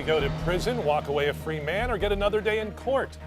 go to prison, walk away a free man, or get another day in court?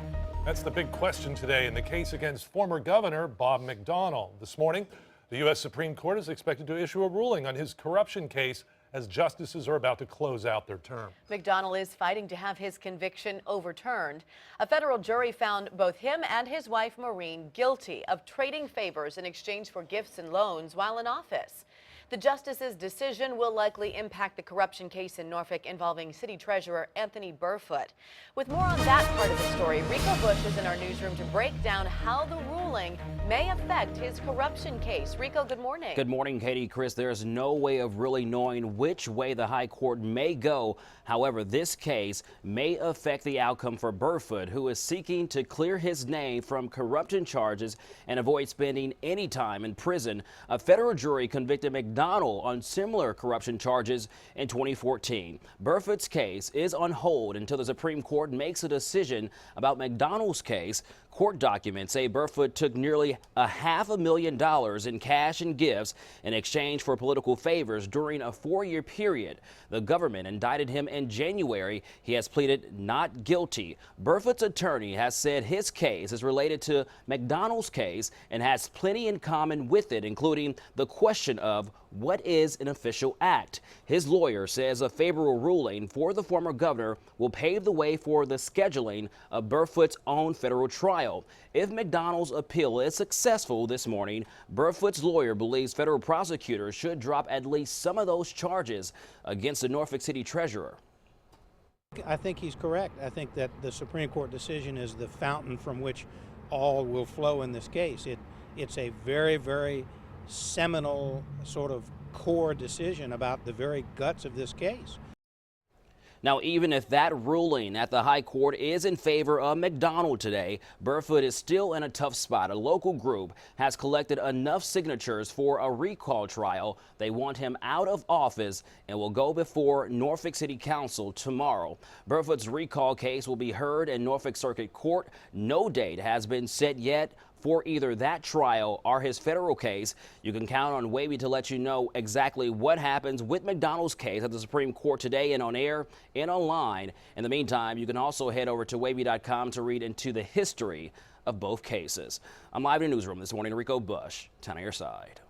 That's the big question today in the case against former Governor Bob McDonnell. This morning, the U.S. Supreme Court is expected to issue a ruling on his corruption case as justices are about to close out their term. McDonnell is fighting to have his conviction overturned. A federal jury found both him and his wife Maureen guilty of trading favors in exchange for gifts and loans while in office. The justice's decision will likely impact the corruption case in Norfolk involving City Treasurer Anthony Burfoot. With more on that part of the story, Rico Bush is in our newsroom to break down how the ruling may affect his corruption case. Rico, good morning. Good morning, Katie. Chris, there's no way of really knowing which way the high court may go. However, this case may affect the outcome for Burfoot, who is seeking to clear his name from corruption charges and avoid spending any time in prison. A federal jury convicted McDonnell on similar corruption charges in 2014. Burfoot's case is on hold until the Supreme Court makes a decision about McDonnell's case. Court documents say Burfoot took nearly $500,000 in cash and gifts in exchange for political favors during a 4-year period. The government indicted him in January. He has pleaded not guilty. Burfoot's attorney has said his case is related to McDonnell's case and has plenty in common with it, including the question of what is an official act. His lawyer says a favorable ruling for the former governor will pave the way for the scheduling of Burfoot's own federal trial. If McDonnell's appeal is successful this morning, Burfoot's lawyer believes federal prosecutors should drop at least some of those charges against the Norfolk City Treasurer. I think he's correct. I think that the Supreme Court decision is the fountain from which all will flow in this case. It's a very, very seminal sort of core decision about the very guts of this case. Now, even if that ruling at the high court is in favor of McDonnell today, Burfoot is still in a tough spot. A local group has collected enough signatures for a recall trial. They want him out of office and will go before Norfolk City Council tomorrow. Burfoot's recall case will be heard in Norfolk Circuit Court. No date has been set yet for either that trial or his federal case. You can count on WAVY to let you know exactly what happens with McDonnell's case at the Supreme Court today and on air and online. In the meantime, you can also head over to WAVY.com to read into the history of both cases. I'm live in the newsroom this morning. Rico Bush, 10 on your side.